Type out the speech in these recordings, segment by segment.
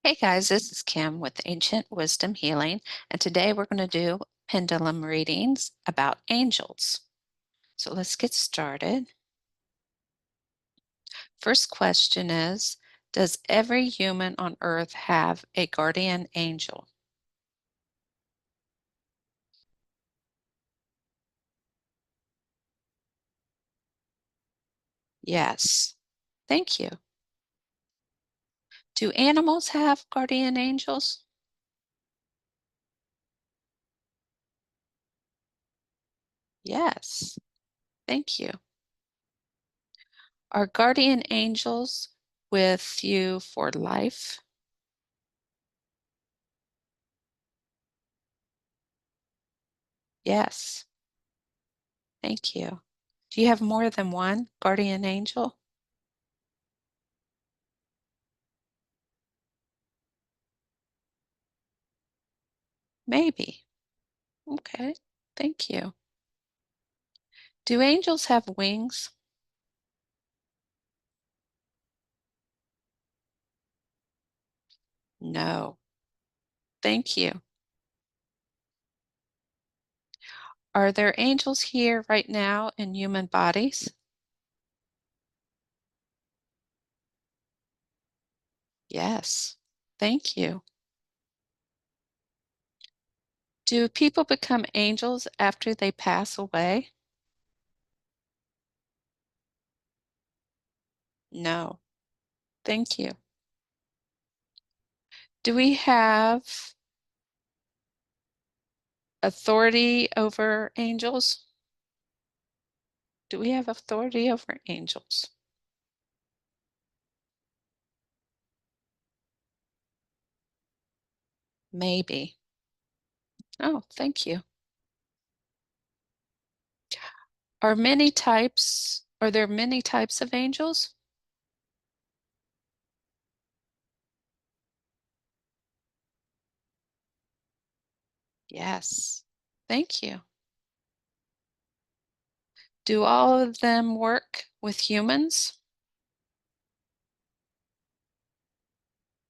Hey guys, this is Kim with Ancient Wisdom Healing, and today we're going to do pendulum readings about angels. So let's get started. First question is, does every human on earth have a guardian angel? Yes. Thank you. Do animals have guardian angels? Yes. Thank you. Are guardian angels with you for life? Yes. Thank you. Do you have more than one guardian angel? Maybe. Okay. Thank you. Do angels have wings? No. Thank you. Are there angels here right now in human bodies? Yes. Thank you. Do people become angels after they pass away? No. Thank you. Do we have authority over angels? Do we have authority over angels? Maybe. Oh, thank you. Are there many types of angels? Yes. Thank you. Do all of them work with humans?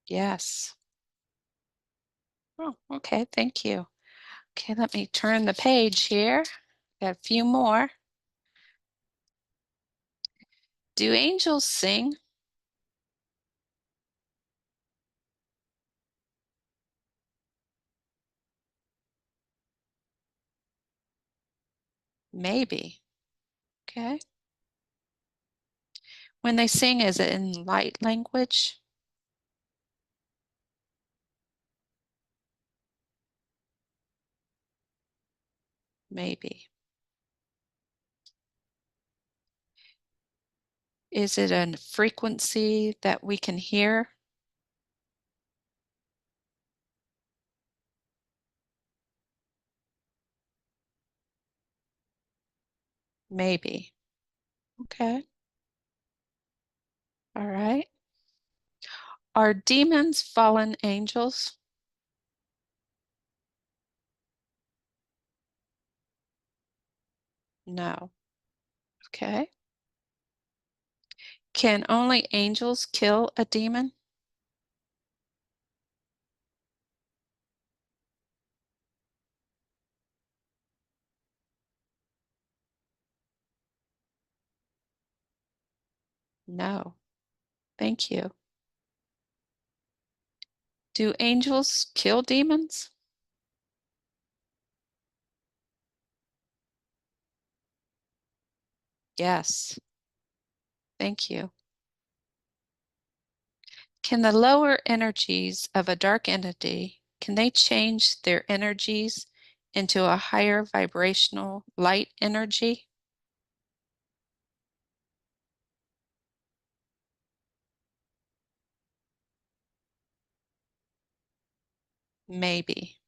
Yes. Oh, okay. Thank you. Okay, let me turn the page here. Got a few more. Do angels sing? Maybe. Okay. When they sing, is it in light language? Maybe. Is it a frequency that we can hear? Maybe. Okay. All right. Are demons fallen angels? No. Okay. Can only angels kill a demon? No. Thank you. Do angels kill demons? Yes. Thank you. Can the lower energies of a dark entity, can they change their energies into a higher vibrational light energy? Maybe.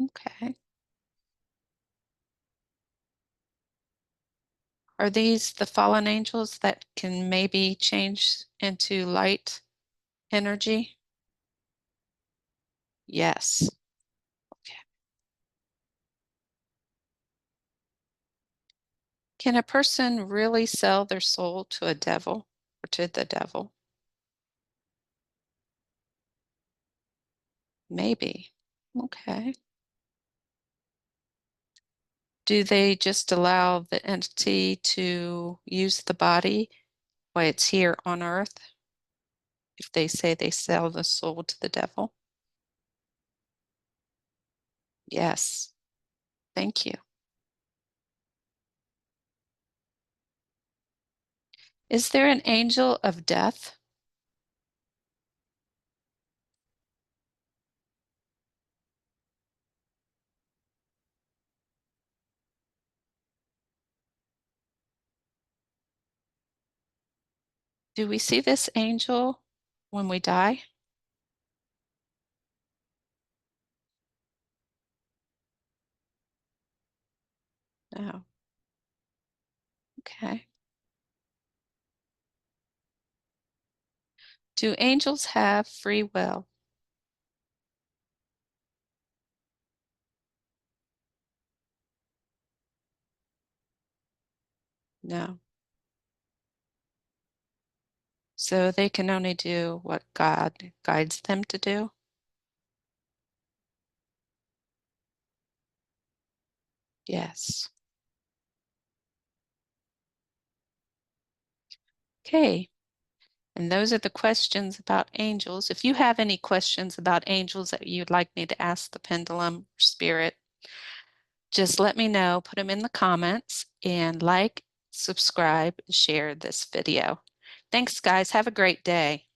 Okay. Are these the fallen angels that can maybe change into light energy? Yes. Okay. Can a person really sell their soul to a devil or to the devil? Maybe. Okay. Do they just allow the entity to use the body while it's here on Earth if they say they sell the soul to the devil? Yes. Thank you. Is there an angel of death? Do we see this angel when we die? No. Okay. Do angels have free will? No. So they can only do what God guides them to do? Yes. Okay. And those are the questions about angels. If you have any questions about angels that you'd like me to ask the pendulum or spirit, just let me know, put them in the comments, and like, subscribe, share this video. Thanks, guys. Have a great day.